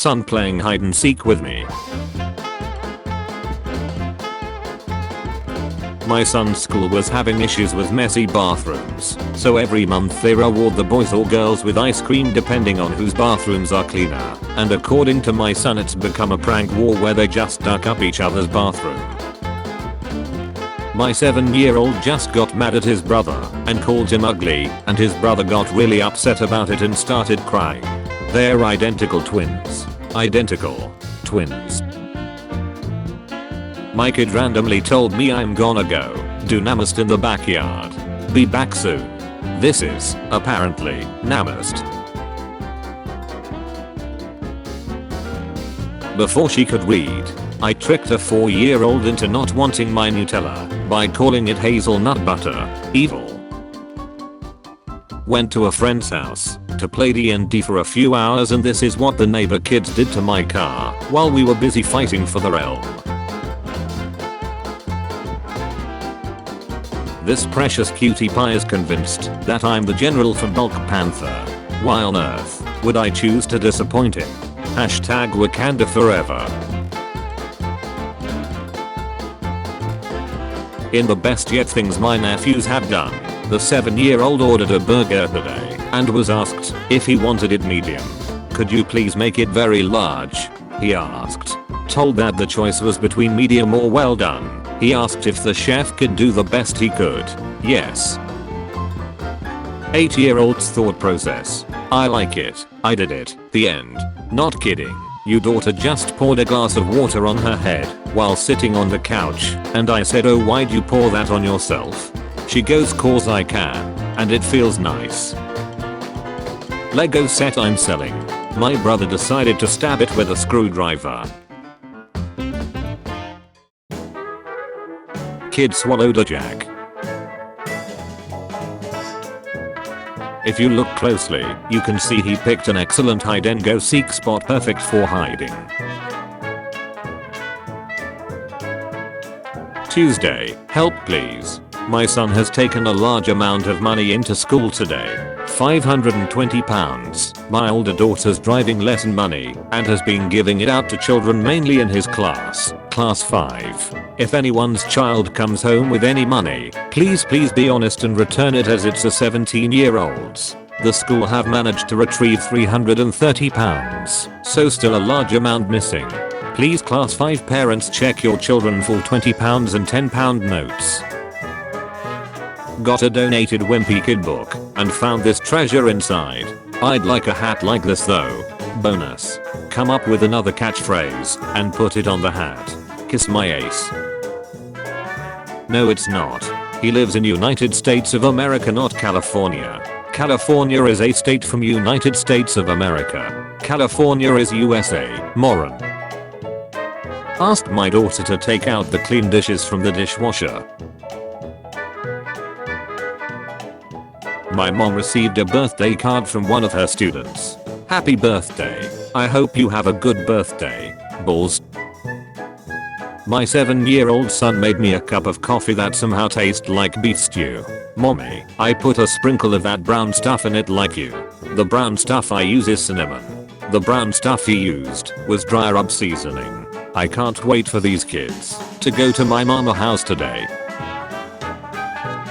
son playing hide and seek with me. My son's school was having issues with messy bathrooms, so every month they reward the boys or girls with ice cream depending on whose bathrooms are cleaner, and according to my son it's become a prank war where they just duck up each other's bathroom. My 7-year-old just got mad at his brother and called him ugly, and his brother got really upset about it and started crying. They're identical twins. Identical twins. My kid randomly told me I'm gonna go do namaste in the backyard. Be back soon. This is, apparently, namaste. Before she could read, I tricked a 4-year-old into not wanting my Nutella by calling it hazelnut butter. Evil. Went to a friend's house to play D&D for a few hours, and this is what the neighbor kids did to my car while we were busy fighting for the realm. This precious cutie pie is convinced that I'm the general from Bulk Panther. Why on earth would I choose to disappoint him? Hashtag Wakanda forever. In the best yet things my nephews have done, the 7-year-old ordered a burger today and was asked if he wanted it medium. Could you please make it very large? He asked. Told that the choice was between medium or well done. He asked if the chef could do the best he could. Yes. 8-year-old's thought process. I like it. I did it. The end. Not kidding. Your daughter just poured a glass of water on her head while sitting on the couch, and I said, oh, why'd you pour that on yourself? She goes, cause I can, and it feels nice. Lego set I'm selling. My brother decided to stab it with a screwdriver. Kid swallowed a jack. If you look closely, you can see he picked an excellent hide and go seek spot perfect for hiding. Tuesday, help please. My son has taken a large amount of money into school today. £520. My older daughter's driving lesson money and has been giving it out to children mainly in his class, class 5. If anyone's child comes home with any money, please be honest and return it, as it's a 17-year-old's. The school have managed to retrieve £330, so still a large amount missing. Please class 5 parents check your children for £20 and £10 notes. Got a donated Wimpy Kid book and found this treasure inside. I'd like a hat like this though. Bonus. Come up with another catchphrase and put it on the hat. Kiss my ace. No, it's not. He lives in United States of America, not California. California is a state from United States of America. California is USA, moron. Asked my daughter to take out the clean dishes from the dishwasher. My mom received a birthday card from one of her students. Happy birthday. I hope you have a good birthday. Balls. My 7-year-old son made me a cup of coffee that somehow tastes like beef stew. Mommy, I put a sprinkle of that brown stuff in it like you. The brown stuff I use is cinnamon. The brown stuff he used was dry rub seasoning. I can't wait for these kids to go to my mama house today.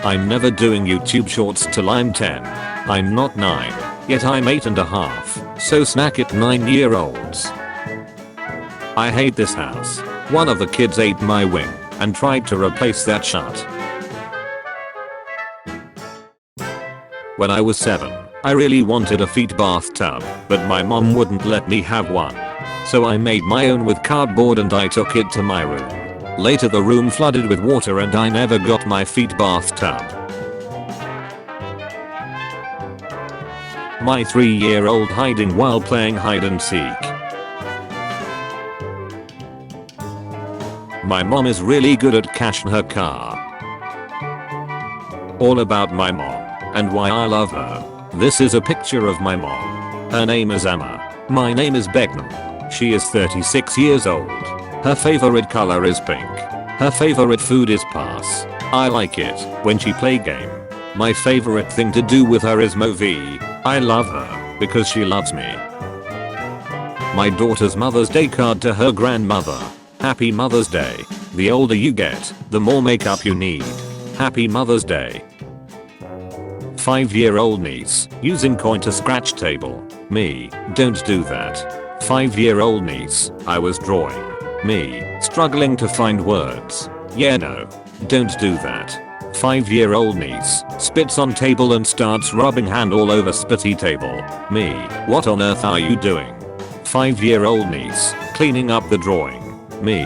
I'm never doing YouTube shorts till I'm 10. I'm not 9, yet I'm 8.5, so snack it 9-year-olds. I hate this house. One of the kids ate my wing and tried to replace that shut. When I was 7, I really wanted a feet bathtub, but my mom wouldn't let me have one. So I made my own with cardboard and I took it to my room. Later the room flooded with water and I never got my feet bathtub. My 3-year-old hiding while playing hide and seek. My mom is really good at cashing her car. All about my mom and why I love her. This is a picture of my mom. Her name is Emma. My name is Beckman. She is 36 years old. Her favorite color is pink. Her favorite food is pass. I like it when she play game. My favorite thing to do with her is movie. I love her because she loves me. My daughter's Mother's Day card to her grandmother. Happy Mother's Day. The older you get, the more makeup you need. Happy Mother's Day. 5-year-old niece using coin to scratch table. Me, don't do that. 5-year-old niece, I was drawing. Me, struggling to find words. Yeah, no, don't do that. 5-year-old niece spits on table and starts rubbing hand all over spitty table. Me, what on earth are you doing? 5-year-old niece cleaning up the drawing. Me.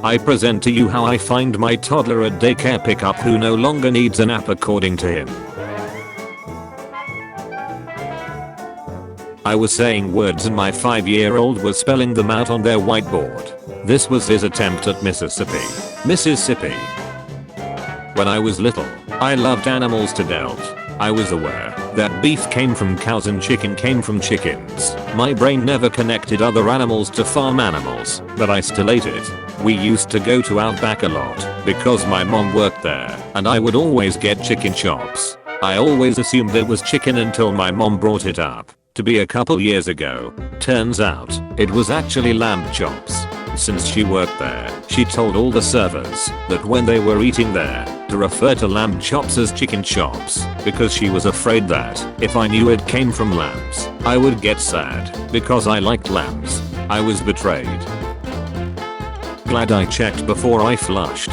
I present to you how I find my toddler at daycare pickup who no longer needs an app according to him. I was saying words and my 5-year-old was spelling them out on their whiteboard. This was his attempt at Mississippi. Mississippi. When I was little, I loved animals to death. I was aware that beef came from cows and chicken came from chickens. My brain never connected other animals to farm animals, but I still ate it. We used to go to Outback a lot because my mom worked there and I would always get chicken chops. I always assumed it was chicken until my mom brought it up to be a couple years ago. Turns out it was actually lamb chops. Since she worked there, she told all the servers that when they were eating there to refer to lamb chops as chicken chops because she was afraid that if I knew it came from lambs, I would get sad because I liked lambs. I was betrayed. Glad I checked before I flushed.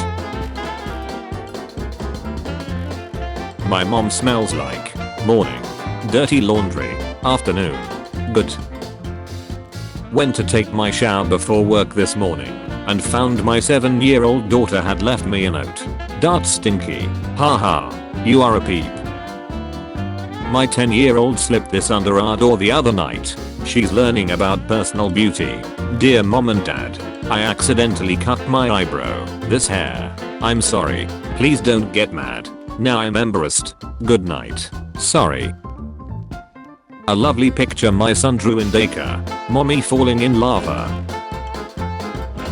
My mom smells like morning, dirty laundry, afternoon, good. Went to take my shower before work this morning and found my 7-year-old daughter had left me a note. Dart stinky. Haha. You are a peep. My 10-year-old slipped this under our door the other night. She's learning about personal beauty. Dear mom and dad, I accidentally cut my eyebrow. This hair. I'm sorry. Please don't get mad. Now I'm embarrassed. Good night. Sorry. A lovely picture my son drew in daycare. Mommy falling in lava.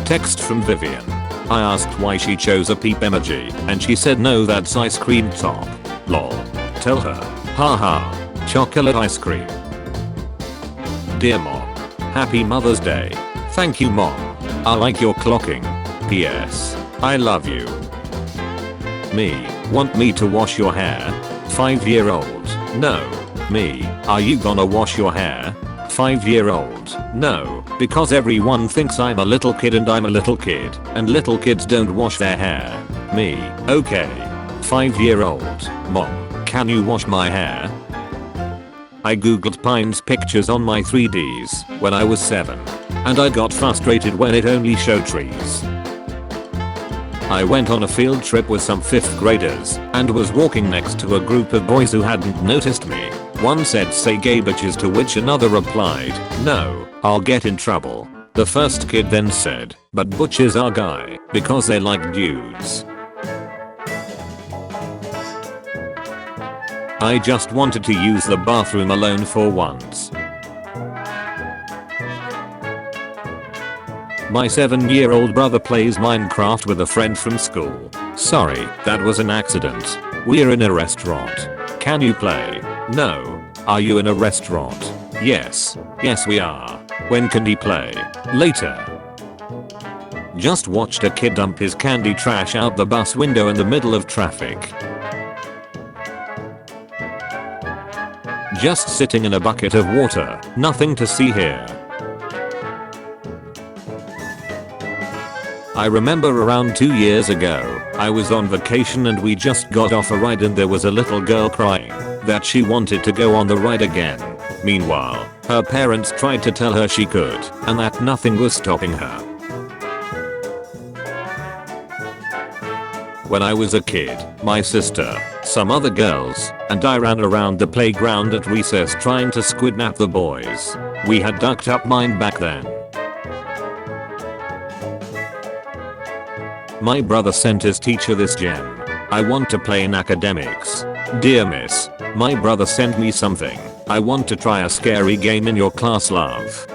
Text from Vivian. I asked why she chose a peep emoji and she said no, that's ice cream top. Lol. Tell her. Haha. Chocolate ice cream. Dear mom. Happy Mother's Day. Thank you mom. I like your clocking. PS. I love you. Me. Want me to wash your hair? 5-year-old. No. Me, are you gonna wash your hair? 5-year-old. No, because everyone thinks I'm a little kid and I'm a little kid, and little kids don't wash their hair. Me, okay. 5-year-old. Mom, can you wash my hair? I googled Pine's pictures on my 3Ds when I was 7, and I got frustrated when it only showed trees. I went on a field trip with some 5th graders and was walking next to a group of boys who hadn't noticed me. One said say gay bitches, to which another replied, no, I'll get in trouble. The first kid then said, but butches are guy because they like dudes. I just wanted to use the bathroom alone for once. My 7-year-old brother plays Minecraft with a friend from school. Sorry, that was an accident. We're in a restaurant. Can you play? No. Are you in a restaurant? Yes. Yes we are. When can he play? Later. Just watched a kid dump his candy trash out the bus window in the middle of traffic. Just sitting in a bucket of water. Nothing to see here. I remember around 2 years ago, I was on vacation and we just got off a ride and there was a little girl crying that she wanted to go on the ride again. Meanwhile, her parents tried to tell her she could and that nothing was stopping her. When I was a kid, my sister, some other girls, and I ran around the playground at recess trying to squidnap the boys. We had ducked up mine back then. My brother sent his teacher this gem. I want to play in academics. Dear miss, my brother sent me something. I want to try a scary game in your class, love.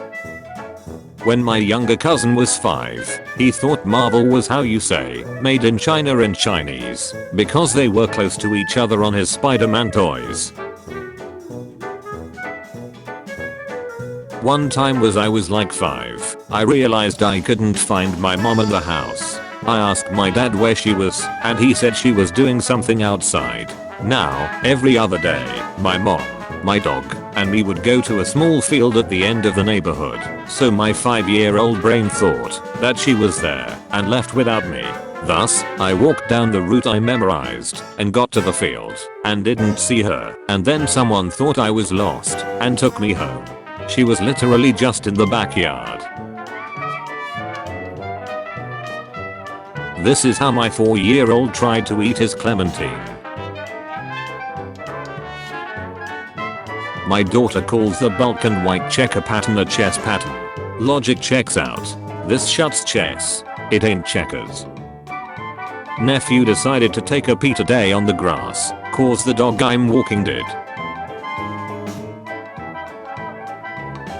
When my younger cousin was 5, he thought Marvel was how you say, made in China in Chinese, because they were close to each other on his Spider-Man toys. One time I was like 5. I realized I couldn't find my mom in the house. I asked my dad where she was and he said she was doing something outside. Now, every other day, my mom, my dog, and me would go to a small field at the end of the neighborhood. So my 5-year-old brain thought that she was there and left without me. Thus, I walked down the route I memorized and got to the field and didn't see her, and then someone thought I was lost and took me home. She was literally just in the backyard. This is how my 4-year-old tried to eat his clementine. My daughter calls the bulk and white checker pattern a chess pattern. Logic checks out. This shuts chess. It ain't checkers. Nephew decided to take a pee today on the grass, cause the dog I'm walking did.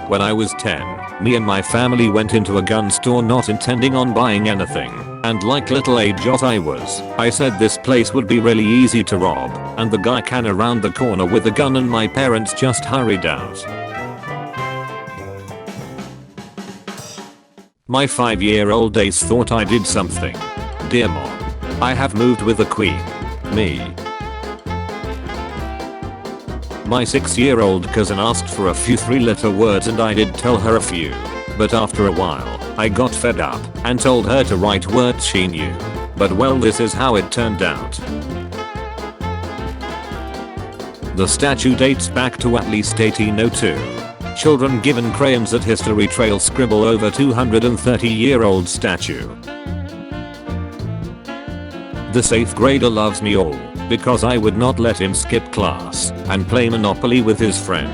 When I was 10, me and my family went into a gun store not intending on buying anything, and like little idiot I was, I said this place would be really easy to rob, and the guy came around the corner with a gun and my parents just hurried out. My 5-year-old Ace thought I did something. Dear mom, I have moved with the queen. Me. My 6-year-old cousin asked for a few 3-letter words and I did tell her a few. But after a while, I got fed up and told her to write words she knew. But well, this is how it turned out. The statue dates back to at least 1802. Children given crayons at history trail scribble over 230-year-old statue. This 8th grader loves me all because I would not let him skip class and play Monopoly with his friend.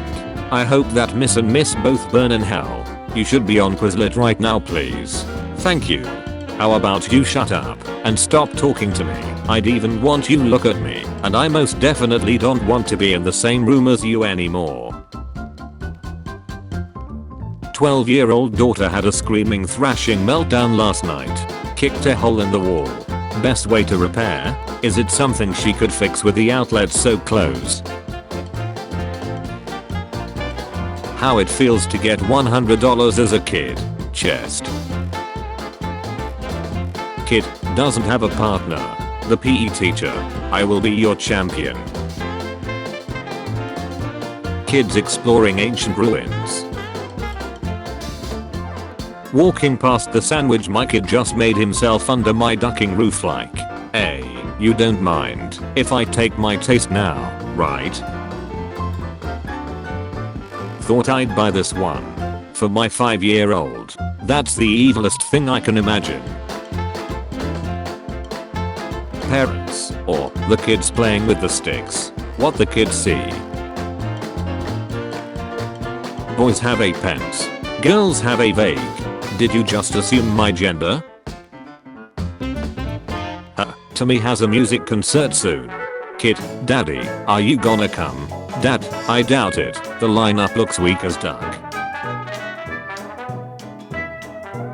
I hope that Miss and Miss both burn in hell. You should be on Quizlet right now, please. Thank you. How about you shut up and stop talking to me? I'd even want you look at me, and I most definitely don't want to be in the same room as you anymore. 12-year-old daughter had a screaming, thrashing meltdown last night. Kicked a hole in the wall. Best way to repair? Is it something she could fix with the outlets so close? How it feels to get $100 as a kid. Chest. Kid doesn't have a partner. The PE teacher. I will be your champion. Kids exploring ancient ruins. Walking past the sandwich my kid just made himself under my ducking roof like, hey, you don't mind if I take my taste now, right? Thought I'd buy this one. For my 5-year-old. That's the evilest thing I can imagine. Parents, or the kids playing with the sticks. What the kids see. Boys have 8 pence. Girls have a vague. Did you just assume my gender? Tommy has a music concert soon. Kid, daddy, are you gonna come? Dad, I doubt it. The lineup looks weak as duck.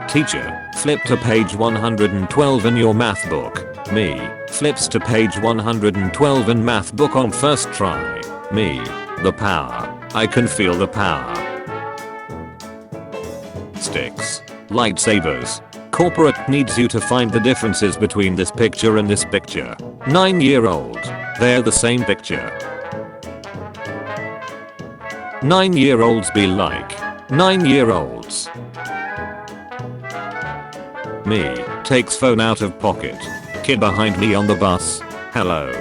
Teacher, flip to page 112 in your math book. Me, flips to page 112 in math book on first try. Me, the power. I can feel the power. Sticks. Lightsabers. Corporate needs you to find the differences between this picture and this picture. 9-year-old. They're the same picture. 9-year-olds be like 9-year-olds. Me, takes phone out of pocket. Kid behind me on the bus. Hello.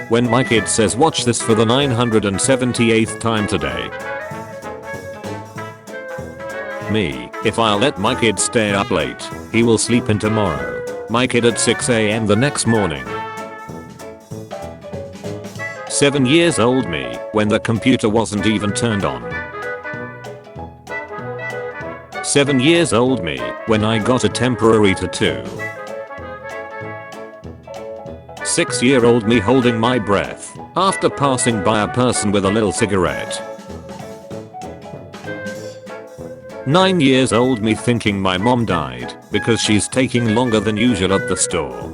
When my kid says watch this for the 978th time today. Me, if I'll let my kid stay up late, he will sleep in tomorrow. My kid at 6 AM the next morning. 7 years old me, when the computer wasn't even turned on. 7 years old me, when I got a temporary tattoo. 6-year-old me holding my breath, after passing by a person with a little cigarette. 9 years old me thinking my mom died because she's taking longer than usual at the store.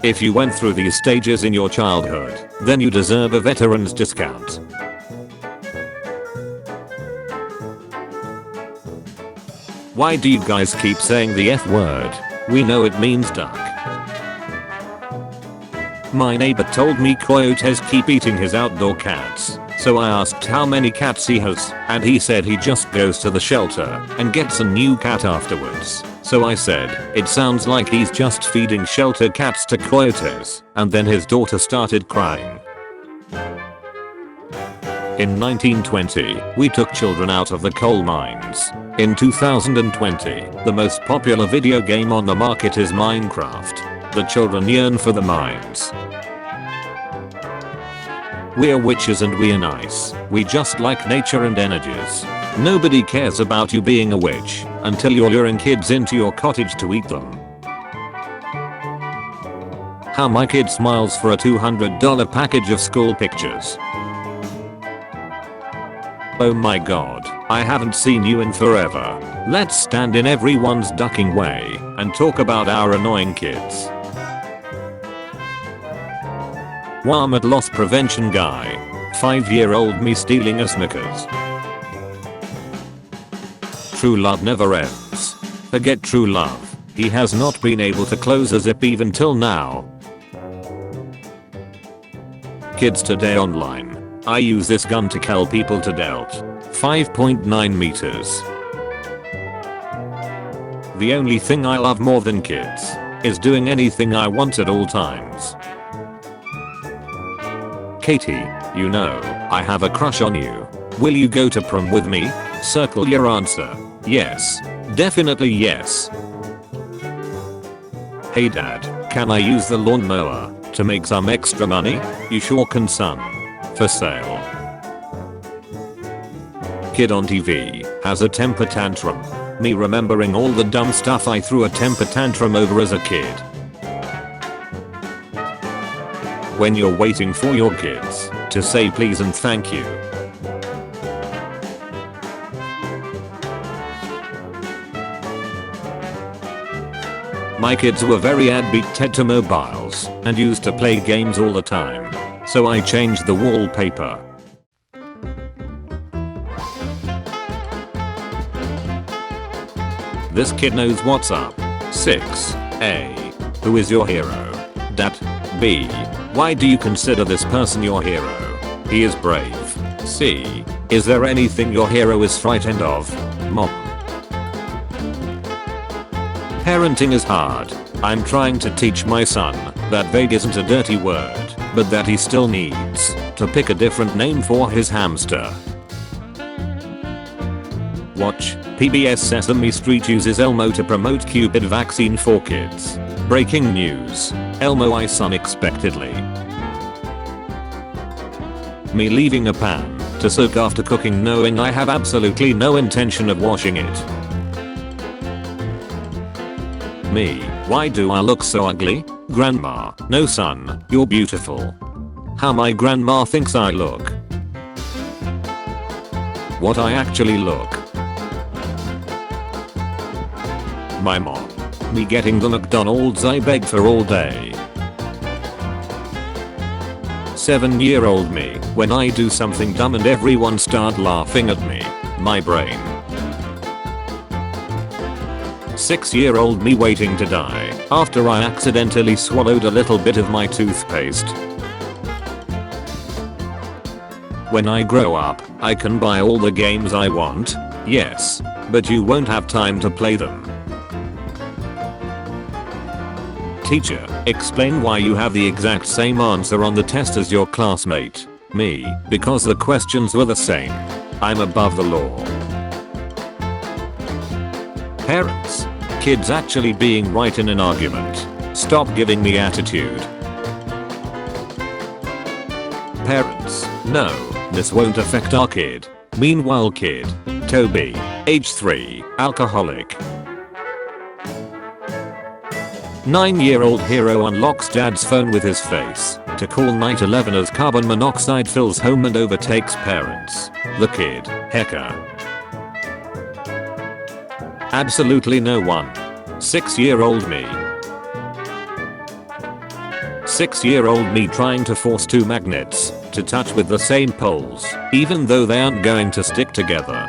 If you went through these stages in your childhood, then you deserve a veteran's discount. Why do you guys keep saying the F word? We know it means duck. My neighbor told me coyotes keep eating his outdoor cats, so I asked how many cats he has, and he said he just goes to the shelter and gets a new cat afterwards. So I said, it sounds like he's just feeding shelter cats to coyotes, and then his daughter started crying. In 1920, we took children out of the coal mines. In 2020, the most popular video game on the market is Minecraft. The children yearn for the mines. We're witches and we're nice. We just like nature and energies. Nobody cares about you being a witch until you're luring kids into your cottage to eat them. How my kid smiles for a $200 package of school pictures. Oh my god, I haven't seen you in forever. Let's stand in everyone's ducking way and talk about our annoying kids. Wham!, loss prevention guy. 5-year-old me stealing a Snickers. True love never ends. Forget true love. He has not been able to close a zip even till now. Kids today online. I use this gun to kill people to dealt. 5.9 meters. The only thing I love more than kids is doing anything I want at all times. Katie, you know, I have a crush on you. Will you go to prom with me? Circle your answer. Yes. Definitely yes. Hey dad, can I use the lawnmower to make some extra money? You sure can son. For sale. Kid on TV has a temper tantrum. Me remembering all the dumb stuff I threw a temper tantrum over as a kid. When you're waiting for your kids to say please and thank you. My kids were very addicted to mobiles and used to play games all the time. So I changed the wallpaper. This kid knows what's up. 6. A. Who is your hero? Dad. B. Why do you consider this person your hero? He is brave. C. Is there anything your hero is frightened of? Mom. Parenting is hard. I'm trying to teach my son that vague isn't a dirty word, but that he still needs to pick a different name for his hamster. Watch, PBS Sesame Street uses Elmo to promote Cupid vaccine for kids. Breaking news, Elmo ice unexpectedly. Me leaving a pan to soak after cooking knowing I have absolutely no intention of washing it. Me, why do I look so ugly? Grandma, no son, you're beautiful. How my grandma thinks I look. What I actually look. My mom. Me getting the McDonald's I beg for all day. 7-year-old me, when I do something dumb and everyone start laughing at me. My brain. 6-year-old me waiting to die after I accidentally swallowed a little bit of my toothpaste. When I grow up, I can buy all the games I want. Yes, but you won't have time to play them. Teacher, explain why you have the exact same answer on the test as your classmate. Me, because the questions were the same. I'm above the law. Parents. Kids actually being right in an argument. Stop giving me attitude. Parents. No, this won't affect our kid. Meanwhile kid. Toby. Age 3. Alcoholic. 9-year-old hero unlocks dad's phone with his face to call 911 as carbon monoxide fills home and overtakes parents. The kid. Hecker. Absolutely no one. 6-year-old me. 6-year-old me trying to force two magnets to touch with the same poles, even though they aren't going to stick together.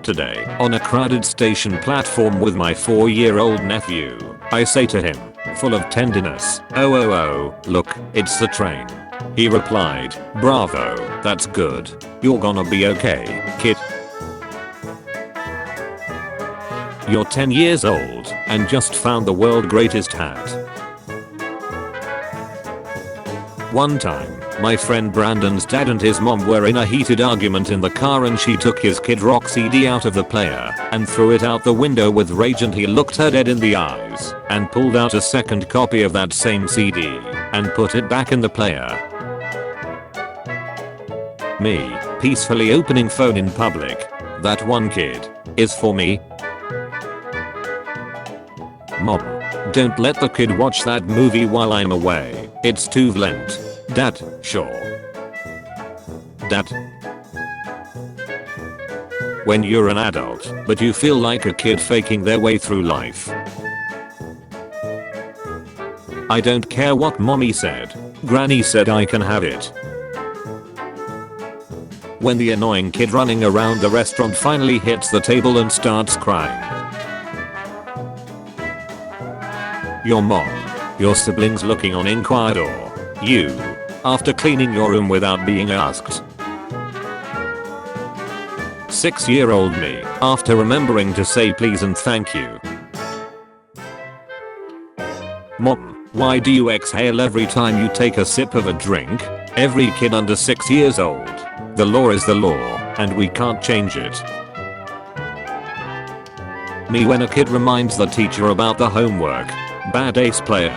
Today, on a crowded station platform with my 4-year-old nephew, I say to him, full of tenderness, "Oh, look, it's the train." He replied, "Bravo, that's good. You're gonna be okay, kid." You're 10 years old and just found the world's greatest hat. One time, my friend Brandon's dad and his mom were in a heated argument in the car and she took his Kid Rock CD out of the player and threw it out the window with rage, and he looked her dead in the eyes and pulled out a second copy of that same CD and put it back in the player. Me, peacefully opening phone in public. That one kid is for me. Mom, don't let the kid watch that movie while I'm away. It's too violent. Dad, sure. Dad. When you're an adult, but you feel like a kid faking their way through life. I don't care what mommy said. Granny said I can have it. When the annoying kid running around the restaurant finally hits the table and starts crying. Your mom. Your siblings looking on inquired, or you, after cleaning your room without being asked. 6-year-old me, after remembering to say please and thank you. Mom, why do you exhale every time you take a sip of a drink? Every kid under 6 years old. The law is the law, and we can't change it. Me when a kid reminds the teacher about the homework. Bad ace player.